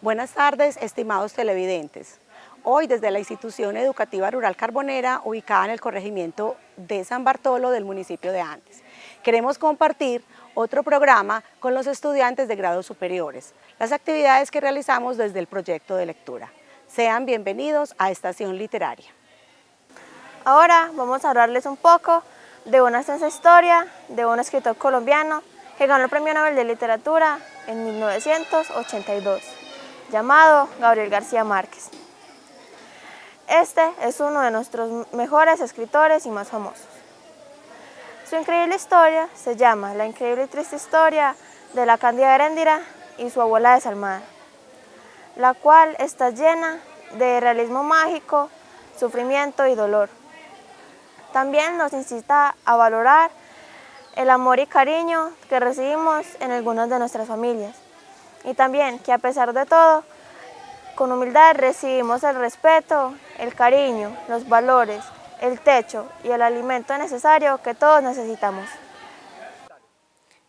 Buenas tardes, estimados televidentes. Hoy, desde la Institución Educativa Rural Carbonera, ubicada en el corregimiento de San Bartolo del municipio de Andes, queremos compartir otro programa con los estudiantes de grados superiores, las actividades que realizamos desde el proyecto de lectura. Sean bienvenidos a Estación Literaria. Ahora vamos a hablarles un poco de una extensa historia de un escritor colombiano que ganó el Premio Nobel de Literatura en 1982, llamado Gabriel García Márquez. Este es uno de nuestros mejores escritores y más famosos. Su increíble historia se llama La increíble y triste historia de la Cándida Heréndira y su abuela desalmada, la cual está llena de realismo mágico, sufrimiento y dolor. También nos incita a valorar el amor y cariño que recibimos en algunas de nuestras familias, y también que a pesar de todo, con humildad recibimos el respeto, el cariño, los valores, el techo y el alimento necesario que todos necesitamos.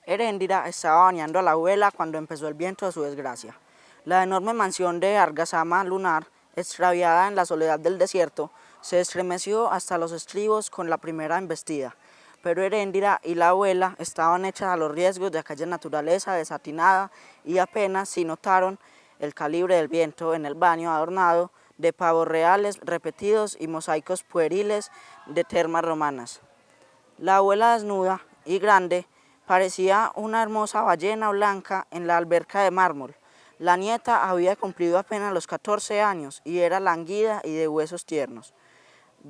Heréndira estaba bañando a la abuela cuando empezó el viento de su desgracia. La enorme mansión de Argasama lunar, extraviada en la soledad del desierto, se estremeció hasta los estribos con la primera embestida. Pero Heréndira y la abuela estaban hechas a los riesgos de aquella naturaleza desatinada y apenas si notaron el calibre del viento en el baño adornado de pavos reales repetidos y mosaicos pueriles de termas romanas. La abuela desnuda y grande parecía una hermosa ballena blanca en la alberca de mármol. La nieta había cumplido apenas los 14 años y era languida y de huesos tiernos,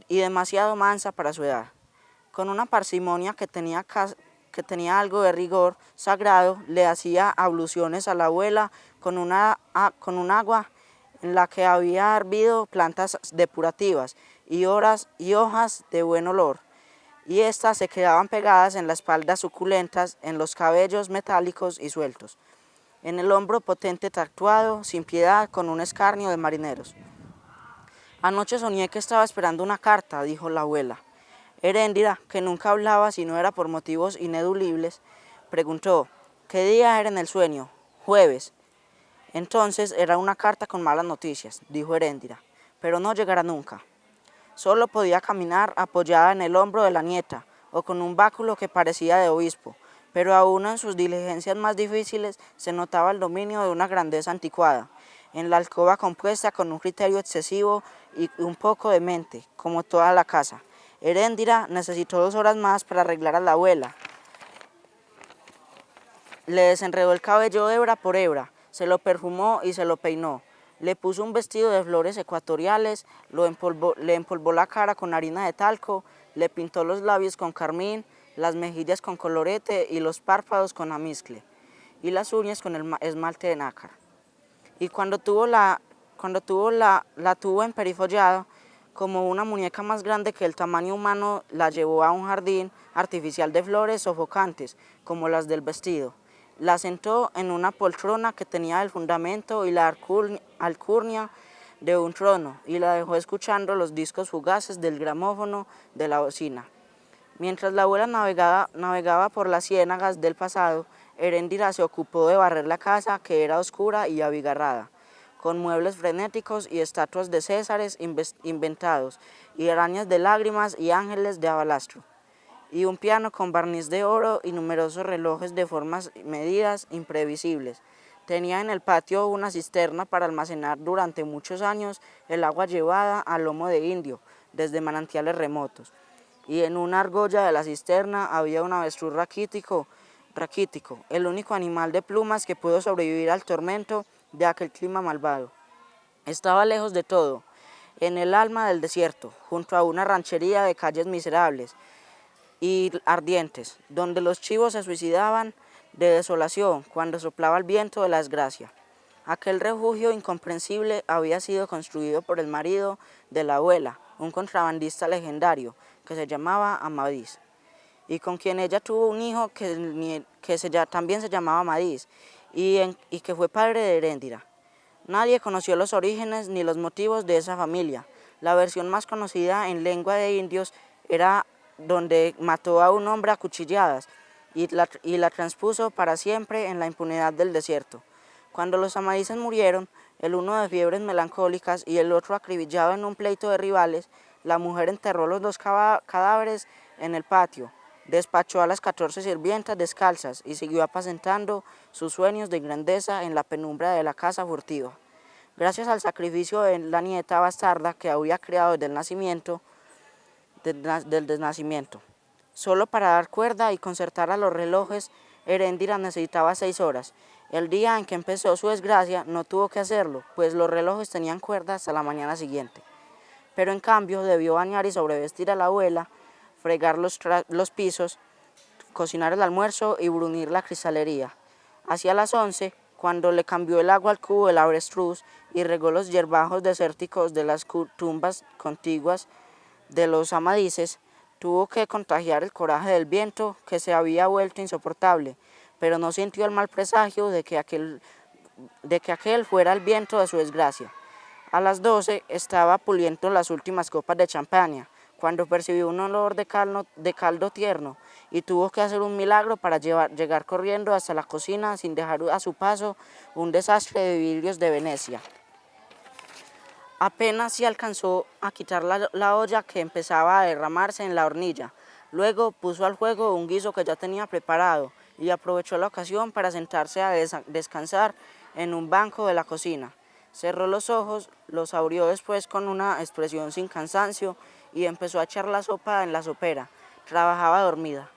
y demasiado mansa para su edad. Con una parsimonia que tenía algo de rigor sagrado, le hacía abluciones a la abuela con un agua en la que había hervido plantas depurativas y hojas de buen olor, y éstas se quedaban pegadas en la espalda suculentas, en los cabellos metálicos y sueltos, en el hombro potente tatuado, sin piedad, con un escarnio de marineros. Anoche soñé que estaba esperando una carta, dijo la abuela. Heréndira, que nunca hablaba si no era por motivos ineludibles, preguntó, ¿qué día era en el sueño? Jueves. Entonces era una carta con malas noticias, dijo Heréndira, pero no llegará nunca. Solo podía caminar apoyada en el hombro de la nieta o con un báculo que parecía de obispo, pero aún en sus diligencias más difíciles se notaba el dominio de una grandeza anticuada, en la alcoba compuesta con un criterio excesivo y un poco demente, como toda la casa. Heréndira necesitó 2 horas más para arreglar a la abuela. Le desenredó el cabello hebra por hebra, se lo perfumó y se lo peinó. Le puso un vestido de flores ecuatoriales, le empolvó la cara con harina de talco, le pintó los labios con carmín, las mejillas con colorete y los párpados con amizcle, y las uñas con esmalte de nácar. Y cuando la tuvo emperifollada, como una muñeca más grande que el tamaño humano, la llevó a un jardín artificial de flores sofocantes, como las del vestido. La sentó en una poltrona que tenía el fundamento y la alcurnia de un trono, y la dejó escuchando los discos fugaces del gramófono de la bocina. Mientras la abuela navegaba por las ciénagas del pasado, Heréndira se ocupó de barrer la casa, que era oscura y abigarrada, con muebles frenéticos y estatuas de césares inventados, y arañas de lágrimas y ángeles de abalastro, y un piano con barniz de oro y numerosos relojes de formas medidas imprevisibles. Tenía en el patio una cisterna para almacenar durante muchos años el agua llevada a lomo de indio desde manantiales remotos, y en una argolla de la cisterna había un avestruz raquítico, el único animal de plumas que pudo sobrevivir al tormento de aquel clima malvado. Estaba lejos de todo, en el alma del desierto, junto a una ranchería de calles miserables y ardientes, donde los chivos se suicidaban de desolación cuando soplaba el viento de la desgracia. Aquel refugio incomprensible había sido construido por el marido de la abuela, un contrabandista legendario que se llamaba Amadís, y con quien ella tuvo un hijo también se llamaba Amadís, y que fue padre de Heréndira. Nadie conoció los orígenes ni los motivos de esa familia. La versión más conocida en lengua de indios era donde mató a un hombre a cuchilladas y la transpuso para siempre en la impunidad del desierto. Cuando los amadíes murieron, el uno de fiebres melancólicas y el otro acribillado en un pleito de rivales, la mujer enterró los dos cadáveres en el patio, despachó a las 14 sirvientas descalzas y siguió apacentando sus sueños de grandeza en la penumbra de la casa furtiva. Gracias al sacrificio de la nieta bastarda que había criado desde el nacimiento, del desnacimiento. Solo para dar cuerda y concertar a los relojes, Heréndira necesitaba 6 horas. El día en que empezó su desgracia no tuvo que hacerlo, pues los relojes tenían cuerda hasta la mañana siguiente. Pero en cambio debió bañar y sobrevestir a la abuela, fregar los pisos, cocinar el almuerzo y brunir la cristalería. Hacia las 11, cuando le cambió el agua al cubo del avestruz y regó los hierbajos desérticos de las tumbas contiguas de los Amadises, tuvo que contagiar el coraje del viento que se había vuelto insoportable, pero no sintió el mal presagio de que aquel fuera el viento de su desgracia. A las 12 estaba puliendo las últimas copas de champaña, cuando percibió un olor de caldo tierno y tuvo que hacer un milagro para llegar corriendo hasta la cocina sin dejar a su paso un desastre de vidrios de Venecia. Apenas se alcanzó a quitar la olla que empezaba a derramarse en la hornilla. Luego puso al fuego un guiso que ya tenía preparado y aprovechó la ocasión para sentarse a descansar en un banco de la cocina. Cerró los ojos, los abrió después con una expresión sin cansancio y empezó a echar la sopa en la sopera. Trabajaba dormida.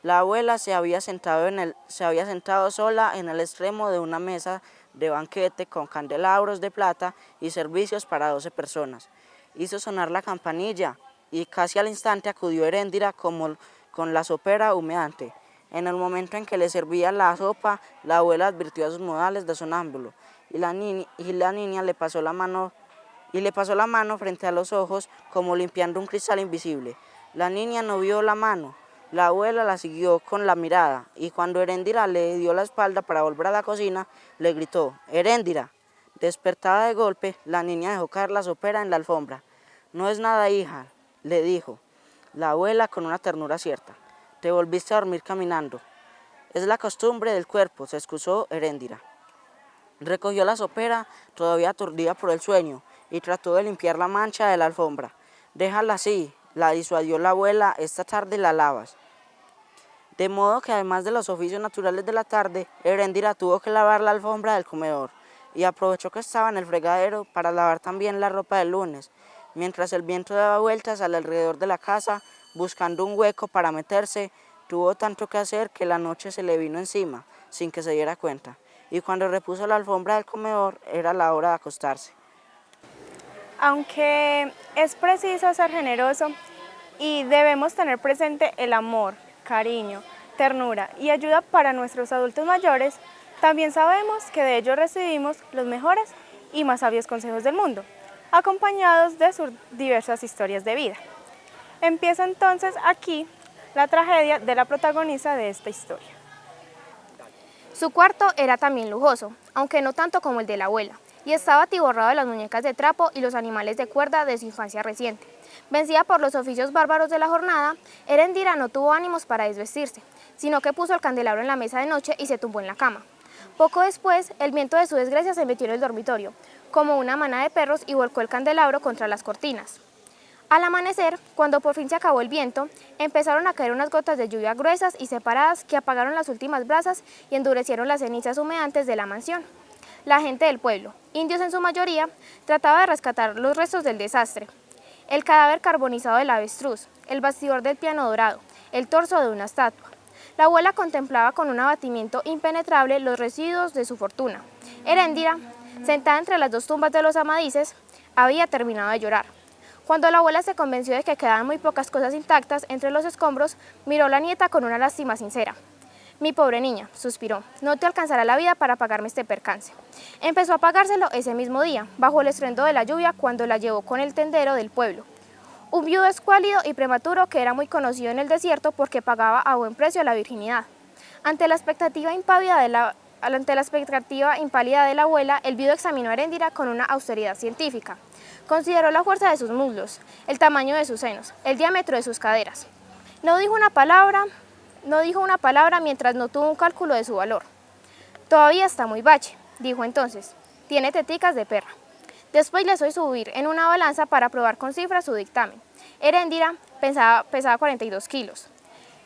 La abuela se había sentado sola en el extremo de una mesa de banquete con candelabros de plata y servicios para 12 personas. Hizo sonar la campanilla y casi al instante acudió Heréndira con la sopera humeante. En el momento en que le servía la sopa, la abuela advirtió a sus modales de sonámbulo y la niña le pasó la mano frente a los ojos como limpiando un cristal invisible. La niña no vio la mano. La abuela la siguió con la mirada y cuando Heréndira le dio la espalda para volver a la cocina, le gritó: «Heréndira». Despertada de golpe, la niña dejó caer la sopera en la alfombra. «No es nada, hija», le dijo la abuela con una ternura cierta. «Te volviste a dormir caminando». «Es la costumbre del cuerpo», se excusó Heréndira. Recogió la sopera, todavía aturdida por el sueño, y trató de limpiar la mancha de la alfombra. «Déjala así», la disuadió la abuela, «esta tarde la lavas». De modo que además de los oficios naturales de la tarde, Heréndira tuvo que lavar la alfombra del comedor y aprovechó que estaba en el fregadero para lavar también la ropa del lunes, mientras el viento daba vueltas alrededor de la casa buscando un hueco para meterse. Tuvo tanto que hacer que la noche se le vino encima sin que se diera cuenta, y cuando repuso la alfombra del comedor era la hora de acostarse. Aunque es preciso ser generoso y debemos tener presente el amor, cariño, ternura y ayuda para nuestros adultos mayores, también sabemos que de ellos recibimos los mejores y más sabios consejos del mundo, acompañados de sus diversas historias de vida. Empieza entonces aquí la tragedia de la protagonista de esta historia. Su cuarto era también lujoso, aunque no tanto como el de la abuela, y estaba atiborrado de las muñecas de trapo y los animales de cuerda de su infancia reciente. Vencida por los oficios bárbaros de la jornada, Heréndira no tuvo ánimos para desvestirse, sino que puso el candelabro en la mesa de noche y se tumbó en la cama. Poco después, el viento de su desgracia se metió en el dormitorio, como una manada de perros, y volcó el candelabro contra las cortinas. Al amanecer, cuando por fin se acabó el viento, empezaron a caer unas gotas de lluvia gruesas y separadas que apagaron las últimas brasas y endurecieron las cenizas humeantes de la mansión. La gente del pueblo, indios en su mayoría, trataba de rescatar los restos del desastre. El cadáver carbonizado del avestruz, el bastidor del piano dorado, el torso de una estatua. La abuela contemplaba con un abatimiento impenetrable los residuos de su fortuna. Heréndira, sentada entre las dos tumbas de los Amadises, había terminado de llorar. Cuando la abuela se convenció de que quedaban muy pocas cosas intactas entre los escombros, miró a la nieta con una lástima sincera. «Mi pobre niña», suspiró, «no te alcanzará la vida para pagarme este percance». Empezó a pagárselo ese mismo día, bajo el estruendo de la lluvia, cuando la llevó con el tendero del pueblo. Un viudo escuálido y prematuro que era muy conocido en el desierto porque pagaba a buen precio la virginidad. Ante la expectativa impálida de la abuela, el viudo examinó a Heréndira con una austeridad científica. Consideró la fuerza de sus muslos, el tamaño de sus senos, el diámetro de sus caderas. No dijo una palabra mientras no tuvo un cálculo de su valor. «Todavía está muy bache», dijo entonces. tiene teticas de perra. Después le hizo subir en una balanza para probar con cifras su dictamen. Heréndira pesaba 42 kilos.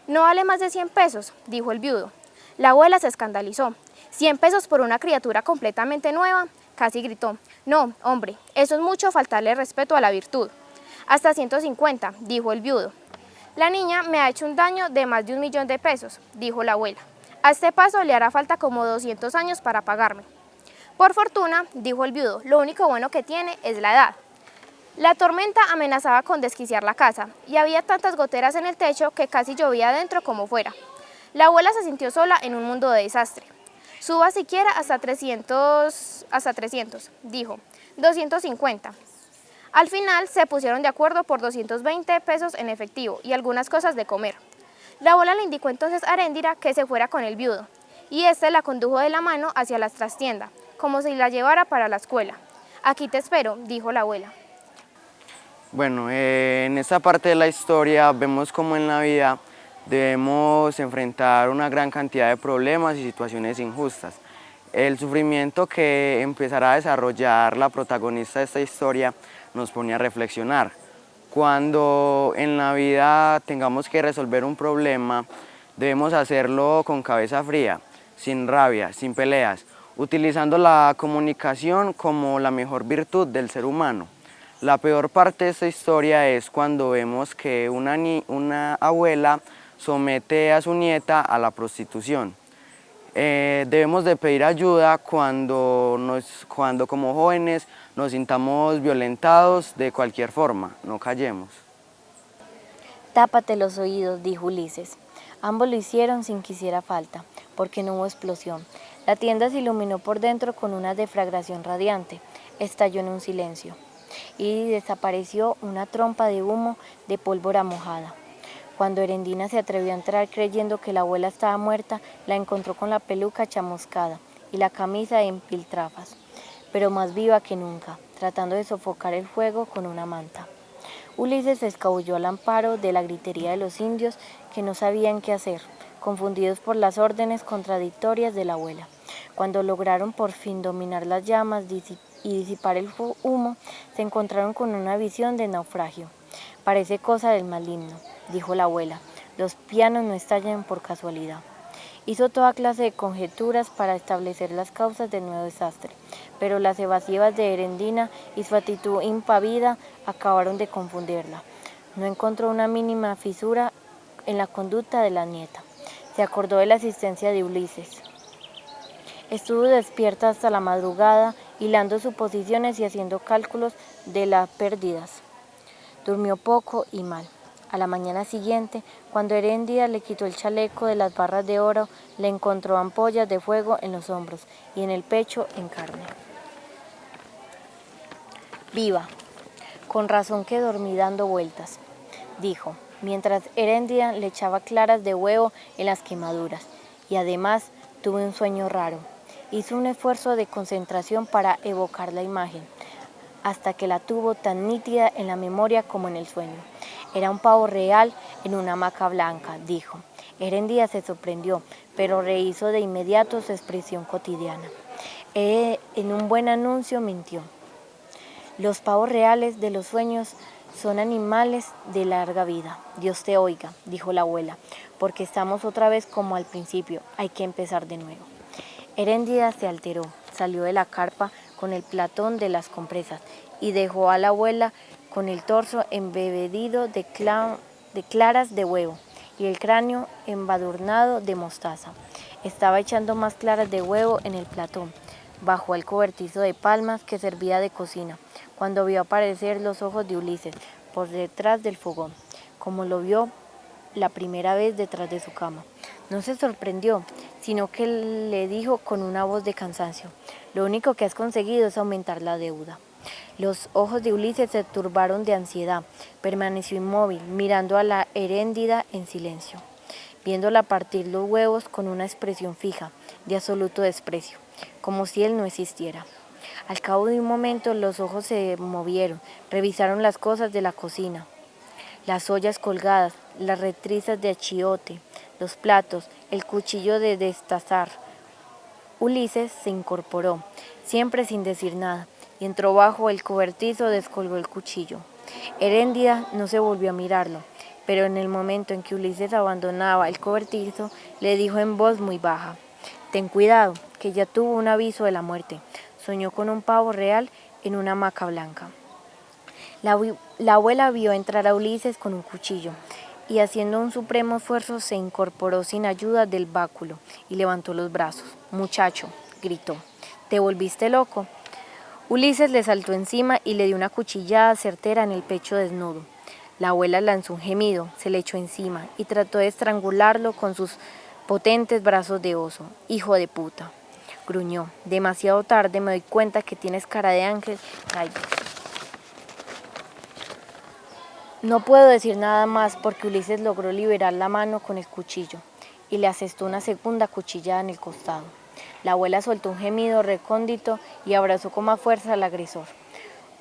No vale más de 100 pesos, dijo el viudo. La abuela se escandalizó. 100 pesos por una criatura completamente nueva, casi gritó. No, hombre, eso es mucho faltarle respeto a la virtud. Hasta 150, dijo el viudo. La niña me ha hecho un daño de más de 1.000.000 de pesos, dijo la abuela. A este paso le hará falta como 200 años para pagarme. Por fortuna, dijo el viudo, lo único bueno que tiene es la edad. La tormenta amenazaba con desquiciar la casa y había tantas goteras en el techo que casi llovía adentro como fuera. La abuela se sintió sola en un mundo de desastre. Suba siquiera hasta 300, dijo, 250. Al final se pusieron de acuerdo por 220 pesos en efectivo y algunas cosas de comer. La abuela le indicó entonces a Heréndira que se fuera con el viudo y éste la condujo de la mano hacia la trastienda, como si la llevara para la escuela. Aquí te espero, dijo la abuela. Bueno, en esta parte de la historia vemos cómo en la vida debemos enfrentar una gran cantidad de problemas y situaciones injustas. El sufrimiento que empezará a desarrollar la protagonista de esta historia nos pone a reflexionar. Cuando en la vida tengamos que resolver un problema, debemos hacerlo con cabeza fría, sin rabia, sin peleas, utilizando la comunicación como la mejor virtud del ser humano. La peor parte de esta historia es cuando vemos que una abuela somete a su nieta a la prostitución. Debemos de pedir ayuda cuando como jóvenes nos sintamos violentados de cualquier forma, no callemos. Tápate los oídos, dijo Ulises. Ambos lo hicieron sin que hiciera falta, porque no hubo explosión. La tienda se iluminó por dentro con una deflagración radiante. Estalló en un silencio y desapareció una trompa de humo de pólvora mojada. Cuando Heréndira se atrevió a entrar creyendo que la abuela estaba muerta, la encontró con la peluca chamuscada y la camisa en piltrafas, pero más viva que nunca, tratando de sofocar el fuego con una manta. Ulises se escabulló al amparo de la gritería de los indios que no sabían qué hacer, confundidos por las órdenes contradictorias de la abuela. Cuando lograron por fin dominar las llamas y disipar el humo, se encontraron con una visión de naufragio. Parece cosa del maligno, dijo la abuela. Los pianos no estallan por casualidad. Hizo toda clase de conjeturas para establecer las causas del nuevo desastre, pero las evasivas de Heréndira y su actitud impávida acabaron de confundirla. No encontró una mínima fisura en la conducta de la nieta. Se acordó de la asistencia de Ulises. Estuvo despierta hasta la madrugada, hilando suposiciones y haciendo cálculos de las pérdidas. Durmió poco y mal. A la mañana siguiente, cuando Heréndira le quitó el chaleco de las barras de oro, le encontró ampollas de fuego en los hombros y en el pecho en carne. Viva, con razón que dormí dando vueltas, dijo, mientras Heréndira le echaba claras de huevo en las quemaduras, y además tuve un sueño raro. Hizo un esfuerzo de concentración para evocar la imagen, hasta que la tuvo tan nítida en la memoria como en el sueño. Era un pavo real en una hamaca blanca, dijo. Heréndira se sorprendió, pero rehizo de inmediato su expresión cotidiana. En un buen anuncio mintió. Los pavos reales de los sueños son animales de larga vida. Dios te oiga, dijo la abuela, porque estamos otra vez como al principio, hay que empezar de nuevo. Heréndira se alteró, salió de la carpa con el platón de las compresas y dejó a la abuela con el torso embebedido de claras de huevo y el cráneo embadurnado de mostaza. Estaba echando más claras de huevo en el platón, bajo el cobertizo de palmas que servía de cocina, cuando vio aparecer los ojos de Ulises por detrás del fogón, como lo vio la primera vez detrás de su cama. No se sorprendió, sino que le dijo con una voz de cansancio: lo único que has conseguido es aumentar la deuda. Los ojos de Ulises se turbaron de ansiedad. Permaneció inmóvil, mirando a la Heréndira en silencio, viéndola partir los huevos con una expresión fija, de absoluto desprecio, como si él no existiera. Al cabo de un momento los ojos se movieron, revisaron las cosas de la cocina, las ollas colgadas, las retrizas de achiote, los platos, el cuchillo de destazar, Ulises se incorporó, siempre sin decir nada, y entró bajo el cobertizo, descolgó el cuchillo. Heréndida no se volvió a mirarlo, pero en el momento en que Ulises abandonaba el cobertizo, le dijo en voz muy baja: «Ten cuidado, que ya tuvo un aviso de la muerte. Soñó con un pavo real en una hamaca blanca». La abuela vio entrar a Ulises con un cuchillo y, haciendo un supremo esfuerzo, se incorporó sin ayuda del báculo y levantó los brazos. «Muchacho», gritó, «¿te volviste loco?». Ulises le saltó encima y le dio una cuchillada certera en el pecho desnudo. La abuela lanzó un gemido, se le echó encima y trató de estrangularlo con sus potentes brazos de oso. «Hijo de puta», gruñó, «demasiado tarde, me doy cuenta que tienes cara de ángel». No puedo decir nada más porque Ulises logró liberar la mano con el cuchillo y le asestó una segunda cuchillada en el costado. La abuela soltó un gemido recóndito y abrazó con más fuerza al agresor.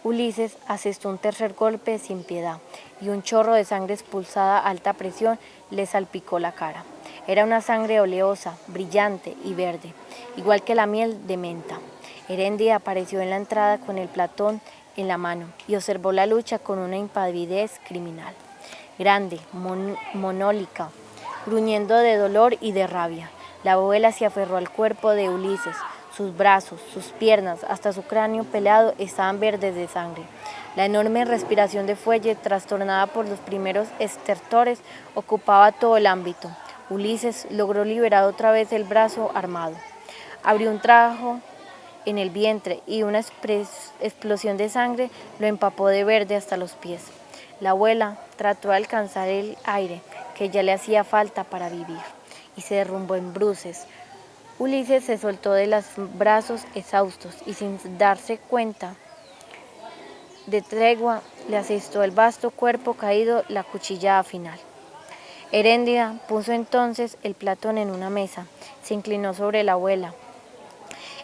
Ulises asestó un tercer golpe sin piedad y un chorro de sangre expulsada a alta presión le salpicó la cara. Era una sangre oleosa, brillante y verde, igual que la miel de menta. Heréndida apareció en la entrada con el platón en la mano y observó la lucha con una impavidez criminal. Grande, monólica, gruñendo de dolor y de rabia, la abuela se aferró al cuerpo de Ulises. Sus brazos, sus piernas, hasta su cráneo pelado estaban verdes de sangre. La enorme respiración de fuelle, trastornada por los primeros estertores, ocupaba todo el ámbito. Ulises logró liberar otra vez el brazo armado. Abrió un trajo en el vientre y una explosión de sangre lo empapó de verde hasta los pies. La abuela trató de alcanzar el aire que ya le hacía falta para vivir y se derrumbó en bruces. Ulises se soltó de los brazos exhaustos y, sin darse cuenta de tregua, le asestó el vasto cuerpo caído la cuchillada final. Heréndida puso entonces el platón en una mesa, se inclinó sobre la abuela,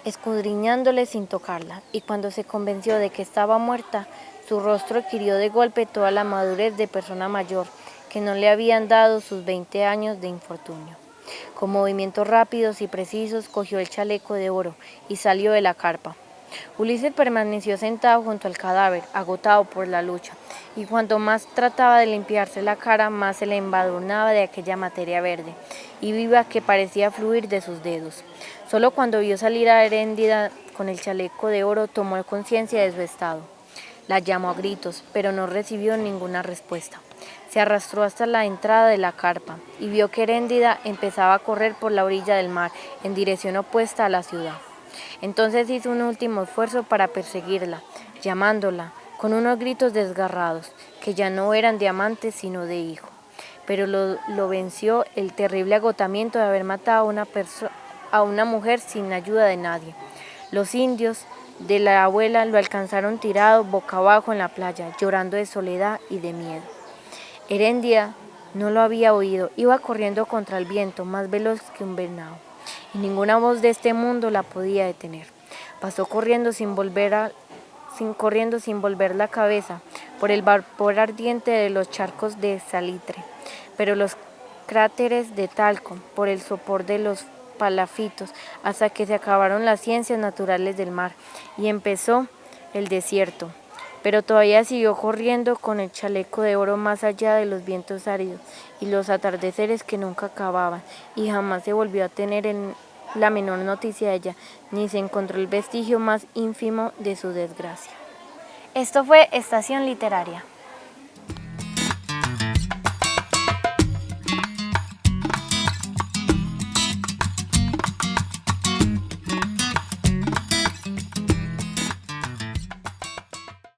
escudriñándole sin tocarla, y cuando se convenció de que estaba muerta, su rostro adquirió de golpe toda la madurez de persona mayor que no le habían dado sus 20 años de infortunio. Con movimientos rápidos y precisos cogió el chaleco de oro y salió de la carpa. Ulises permaneció sentado junto al cadáver, agotado por la lucha, y cuanto más trataba de limpiarse la cara, más se le embadurnaba de aquella materia verde y viva que parecía fluir de sus dedos. Solo cuando vio salir a Heréndida con el chaleco de oro tomó conciencia de su estado. La llamó a gritos, pero no recibió ninguna respuesta. Se arrastró hasta la entrada de la carpa y vio que Heréndida empezaba a correr por la orilla del mar en dirección opuesta a la ciudad. Entonces hizo un último esfuerzo para perseguirla, llamándola con unos gritos desgarrados, que ya no eran de amante sino de hijo. Pero lo venció el terrible agotamiento de haber matado a una mujer sin ayuda de nadie. Los indios de la abuela lo alcanzaron tirado boca abajo en la playa, llorando de soledad y de miedo. Heréndida no lo había oído, iba corriendo contra el viento, más veloz que un venado, y ninguna voz de este mundo la podía detener. Pasó corriendo sin volver la cabeza por el vapor ardiente de los charcos de salitre, pero los cráteres de talco, por el sopor de los palafitos, hasta que se acabaron las ciencias naturales del mar y empezó el desierto. Pero todavía siguió corriendo con el chaleco de oro más allá de los vientos áridos y los atardeceres que nunca acababan, y jamás se volvió a tener la menor noticia de ella, ni se encontró el vestigio más ínfimo de su desgracia. Esto fue Estación Literaria.